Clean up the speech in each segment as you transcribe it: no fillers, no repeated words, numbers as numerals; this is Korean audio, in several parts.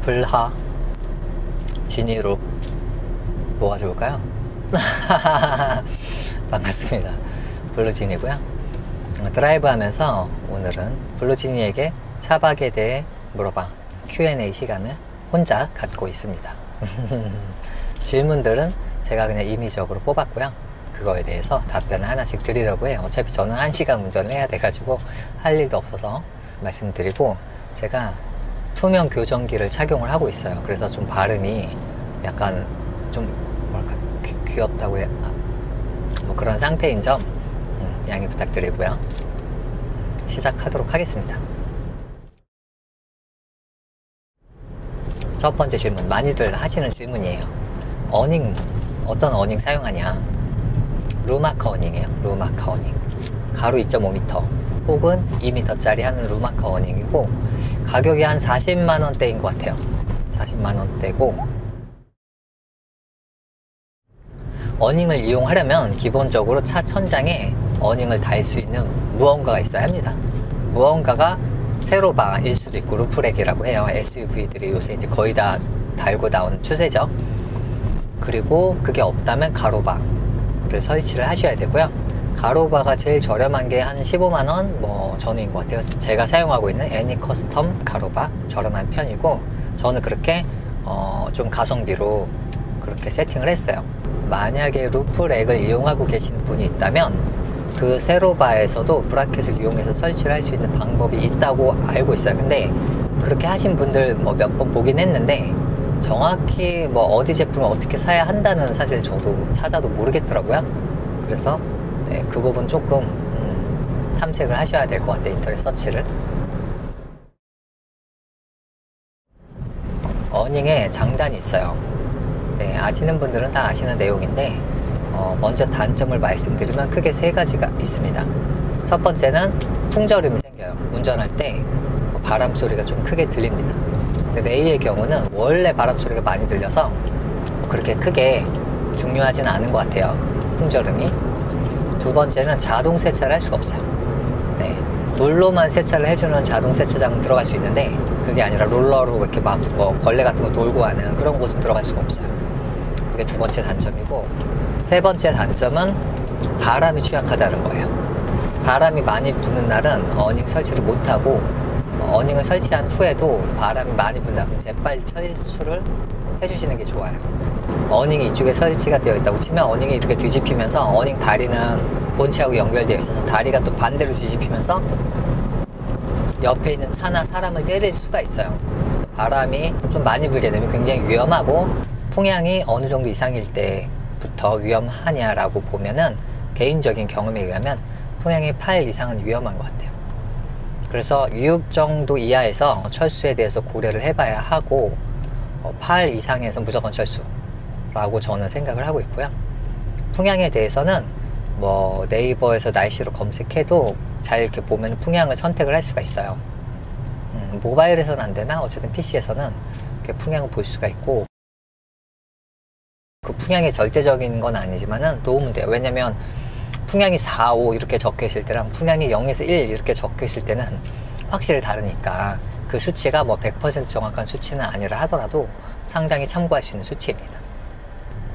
불하, 진이루 뭐가 좋을까요? 반갑습니다. 블루진이고요. 드라이브 하면서 오늘은 블루진이에게 차박에 대해 물어봐 Q&A 시간을 혼자 갖고 있습니다. 질문들은 제가 그냥 임의적으로 뽑았고요. 그거에 대해서 답변을 하나씩 드리려고 해요. 어차피 저는 1시간 운전을 해야 돼가지고 할 일도 없어서 말씀드리고, 제가 투명 교정기를 착용을 하고 있어요. 그래서 좀 발음이 약간 좀 뭐랄까 귀엽다고 해, 뭐 그런 상태인 점 양해 부탁드리고요. 시작하도록 하겠습니다. 첫 번째 질문, 많이들 하시는 질문이에요. 어닝, 어떤 어닝 사용하냐? 루마커 어닝이에요. 루마커 어닝. 가로 2.5m 혹은 2m짜리 하는 루마커 어닝이고, 가격이 한 40만원대인 것 같아요. 40만원대고, 어닝을 이용하려면 기본적으로 차 천장에 어닝을 달 수 있는 무언가가 있어야 합니다. 무언가가 세로바일 수도 있고, 루프렉이라고 해요. SUV들이 요새 이제 거의 다 달고 나온 추세죠. 그리고 그게 없다면 가로바를 설치를 하셔야 되고요. 가로바가 제일 저렴한 게 한 15만원 뭐 전후인 것 같아요. 제가 사용하고 있는 애니 커스텀 가로바, 저렴한 편이고, 저는 그렇게 좀 가성비로 그렇게 세팅을 했어요. 만약에 루프렉을 이용하고 계신 분이 있다면 그 세로바에서도 브라켓을 이용해서 설치를 할 수 있는 방법이 있다고 알고 있어요. 근데 그렇게 하신 분들 뭐 몇 번 보긴 했는데, 정확히 뭐 어디 제품을 어떻게 사야 한다는 사실 저도 찾아도 모르겠더라고요. 그래서 네, 그 부분 조금 탐색을 하셔야 될 것 같아요. 인터넷 서치를. 어닝에 장단이 있어요. 네, 아시는 분들은 다 아시는 내용인데, 먼저 단점을 말씀드리면 크게 3가지가 있습니다. 첫 번째는 풍절음이 생겨요. 운전할 때 바람 소리가 좀 크게 들립니다. 근데 레이의 경우는 원래 바람 소리가 많이 들려서 그렇게 크게 중요하지는 않은 것 같아요. 풍절음이. 두 번째는 자동 세차를 할 수가 없어요. 네, 물로만 세차를 해주는 자동 세차장 들어갈 수 있는데, 그게 아니라 롤러로 이렇게 막 뭐 걸레 같은 거 돌고 하는 그런 곳은 들어갈 수가 없어요. 그게 두 번째 단점이고, 세 번째 단점은 바람이 취약하다는 거예요. 바람이 많이 부는 날은 어닝 설치를 못하고, 어닝을 설치한 후에도 바람이 많이 분다면 재빨리 철수를 해주시는 게 좋아요. 어닝이 이쪽에 설치가 되어 있다고 치면 어닝이 이렇게 뒤집히면서, 어닝 다리는 본체하고 연결되어 있어서 다리가 또 반대로 뒤집히면서 옆에 있는 차나 사람을 때릴 수가 있어요. 그래서 바람이 좀 많이 불게 되면 굉장히 위험하고, 풍향이 어느 정도 이상일 때부터 위험하냐라고 보면은, 개인적인 경험에 의하면 풍향이 8 이상은 위험한 것 같아요. 그래서 6 정도 이하에서 철수에 대해서 고려를 해봐야 하고, 8 이상에서 무조건 철수라고 저는 생각을 하고 있고요. 풍향에 대해서는 뭐 네이버에서 날씨로 검색해도 잘 이렇게 보면 풍향을 선택을 할 수가 있어요. 모바일에서는 안 되나? 어쨌든 PC에서는 이렇게 풍향을 볼 수가 있고, 그 풍향이 절대적인 건 아니지만은 도움은 돼요. 왜냐면 풍향이 4, 5 이렇게 적혀 있을 때랑 풍향이 0에서 1 이렇게 적혀 있을 때는 확실히 다르니까, 그 수치가 뭐 100% 정확한 수치는 아니라 하더라도 상당히 참고할 수 있는 수치입니다.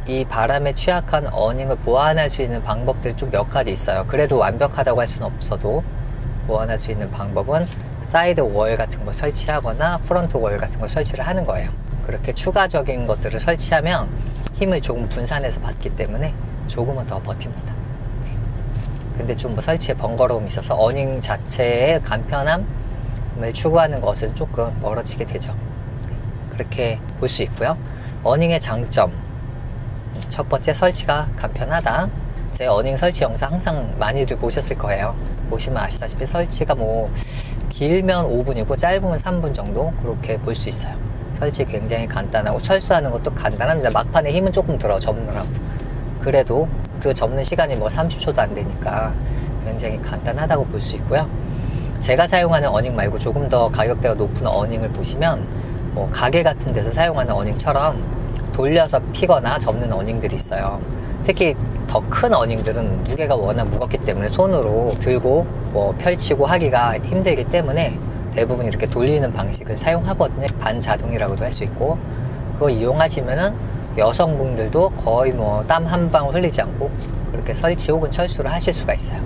이 바람에 취약한 어닝을 보완할 수 있는 방법들이 좀 몇 가지 있어요. 그래도 완벽하다고 할 수는 없어도 보완할 수 있는 방법은 사이드 월 같은 걸 설치하거나 프론트 월 같은 걸 설치를 하는 거예요. 그렇게 추가적인 것들을 설치하면 힘을 조금 분산해서 받기 때문에 조금은 더 버팁니다. 근데 좀 뭐 설치에 번거로움이 있어서 어닝 자체의 간편함을 추구하는 것은 조금 멀어지게 되죠. 그렇게 볼 수 있고요. 어닝의 장점, 첫 번째, 설치가 간편하다. 제 어닝 설치 영상 항상 많이들 보셨을 거예요. 보시면 아시다시피 설치가 뭐 길면 5분이고 짧으면 3분 정도 그렇게 볼 수 있어요. 설치 굉장히 간단하고, 철수하는 것도 간단합니다. 막판에 힘은 조금 들어, 접느라고. 그래도 그 접는 시간이 뭐 30초도 안 되니까 굉장히 간단하다고 볼 수 있고요. 제가 사용하는 어닝 말고 조금 더 가격대가 높은 어닝을 보시면, 뭐 가게 같은 데서 사용하는 어닝처럼 돌려서 피거나 접는 어닝들이 있어요. 특히 더 큰 어닝들은 무게가 워낙 무겁기 때문에 손으로 들고 뭐 펼치고 하기가 힘들기 때문에 대부분 이렇게 돌리는 방식을 사용하거든요. 반자동이라고도 할 수 있고, 그거 이용하시면은 여성분들도 거의 뭐 땀 한 방울 흘리지 않고 그렇게 설치 혹은 철수를 하실 수가 있어요.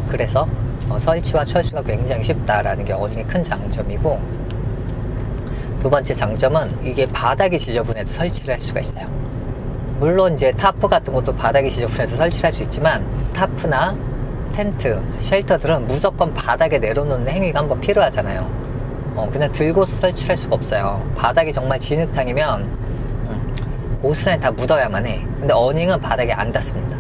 그래서 설치와 철수가 굉장히 쉽다라는 게 어닝의 큰 장점이고, 두 번째 장점은 이게 바닥이 지저분해도 설치를 할 수가 있어요. 물론 이제 타프 같은 것도 바닥이 지저분해도 설치를 할 수 있지만, 타프나 텐트, 쉘터들은 무조건 바닥에 내려놓는 행위가 한번 필요하잖아요. 그냥 들고서 설치를 할 수가 없어요. 바닥이 정말 진흙탕이면 고스란히 다 묻어야만 해. 근데 어닝은 바닥에 안 닿습니다.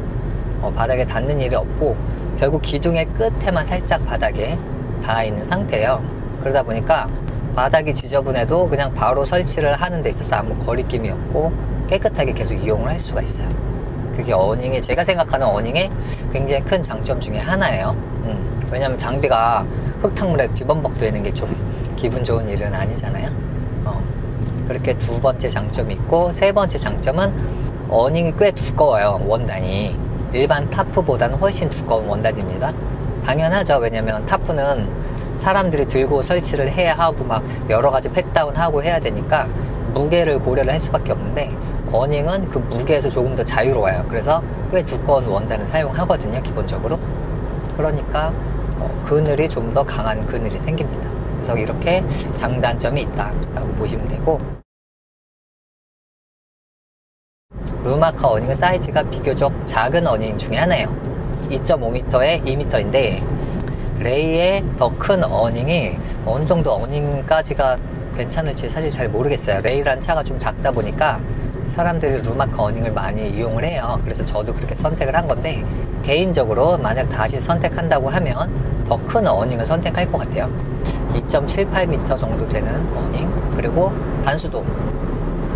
바닥에 닿는 일이 없고 결국 기둥의 끝에만 살짝 바닥에 닿아 있는 상태예요. 그러다 보니까 바닥이 지저분해도 그냥 바로 설치를 하는 데 있어서 아무 거리낌이 없고 깨끗하게 계속 이용을 할 수가 있어요. 그게 어닝의, 제가 생각하는 어닝의 굉장히 큰 장점 중에 하나예요. 왜냐면 장비가 흙탕물에 뒤범벅 되는 게 좀 기분 좋은 일은 아니잖아요. 그렇게 두 번째 장점이 있고, 세 번째 장점은 어닝이 꽤 두꺼워요. 원단이 일반 타프보다는 훨씬 두꺼운 원단입니다. 당연하죠. 왜냐면 타프는 사람들이 들고 설치를 해야 하고 막 여러 가지 팩다운 하고 해야 되니까 무게를 고려를 할 수밖에 없는데, 어닝은 그 무게에서 조금 더 자유로워요. 그래서 꽤 두꺼운 원단을 사용하거든요, 기본적으로. 그러니까 그늘이 좀 더 강한 그늘이 생깁니다. 그래서 이렇게 장단점이 있다라고 보시면 되고, 루마카 어닝의 사이즈가 비교적 작은 어닝 중에 하나예요. 2.5m에 2m인데 레이의 더 큰 어닝이 어느 정도 어닝까지가 괜찮을지 사실 잘 모르겠어요. 레이란 차가 좀 작다 보니까 사람들이 루마카 어닝을 많이 이용을 해요. 그래서 저도 그렇게 선택을 한 건데, 개인적으로 만약 다시 선택한다고 하면 더 큰 어닝을 선택할 것 같아요. 2.78m 정도 되는 어닝, 그리고 반수도,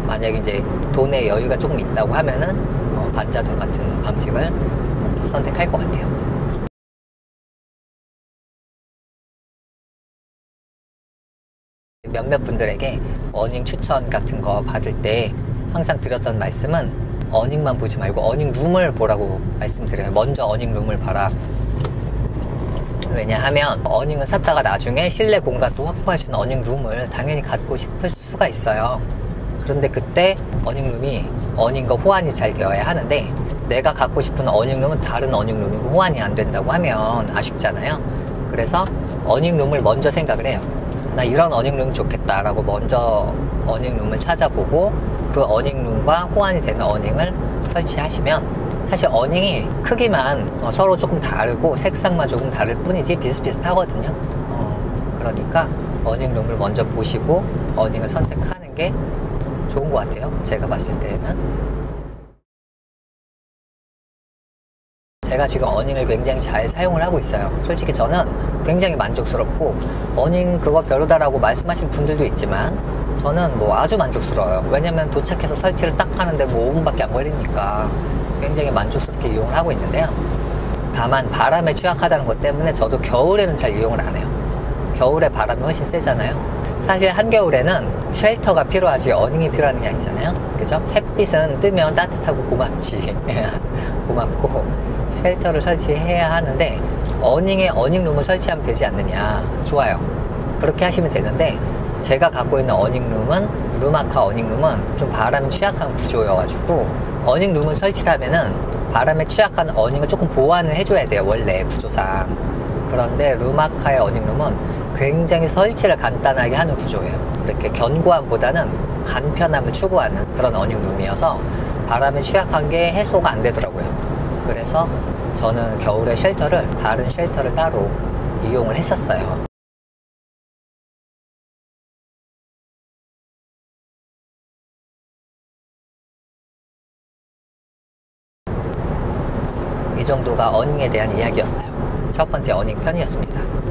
만약 이제 돈에 여유가 조금 있다고 하면은 반자동 같은 방식을 선택할 것 같아요. 몇몇 분들에게 어닝 추천 같은 거 받을 때 항상 드렸던 말씀은 어닝만 보지 말고 어닝 룸을 보라고 말씀드려요. 먼저 어닝 룸을 봐라. 왜냐하면 어닝을 샀다가 나중에 실내 공간도 확보할 수 있는 어닝 룸을 당연히 갖고 싶을 수가 있어요. 그런데 그때 어닝 룸이 어닝과 호환이 잘 되어야 하는데, 내가 갖고 싶은 어닝 룸은 다른 어닝 룸이고 호환이 안 된다고 하면 아쉽잖아요. 그래서 어닝 룸을 먼저 생각을 해요. 나 이런 어닝 룸 좋겠다 라고 먼저 어닝 룸을 찾아보고 그 어닝 룸과 호환이 되는 어닝을 설치하시면, 사실 어닝이 크기만 서로 조금 다르고 색상만 조금 다를 뿐이지 비슷비슷하거든요. 그러니까 어닝 룸을 먼저 보시고 어닝을 선택하는 게 좋은 것 같아요. 제가 봤을 때는. 제가 지금 어닝을 굉장히 잘 사용을 하고 있어요. 솔직히 저는 굉장히 만족스럽고, 어닝 그거 별로다라고 말씀하신 분들도 있지만 저는 뭐 아주 만족스러워요. 왜냐면 도착해서 설치를 딱 하는데 뭐 5분밖에 안 걸리니까 굉장히 만족스럽게 이용을 하고 있는데요. 다만 바람에 취약하다는 것 때문에 저도 겨울에는 잘 이용을 안 해요. 겨울에 바람이 훨씬 세잖아요. 사실 한겨울에는 쉘터가 필요하지 어닝이 필요한 게 아니잖아요. 그죠? 햇빛은 뜨면 따뜻하고 고맙지. 고맙고 쉘터를 설치해야 하는데, 어닝에 어닝룸을 설치하면 되지 않느냐. 좋아요. 그렇게 하시면 되는데, 제가 갖고 있는 어닝룸은, 루마카 어닝룸은 좀 바람에 취약한 구조여가지고 어닝룸을 설치를 하면은 바람에 취약한 어닝을 조금 보완을 해줘야 돼요, 원래 구조상. 그런데 루마카의 어닝룸은 굉장히 설치를 간단하게 하는 구조예요. 이렇게 견고함보다는 간편함을 추구하는 그런 어닝룸이어서 바람에 취약한 게 해소가 안 되더라고요. 그래서 저는 겨울에 다른 쉘터를 따로 이용을 했었어요. 이 정도가 어닝에 대한 이야기였어요. 첫 번째 어닝 편이었습니다.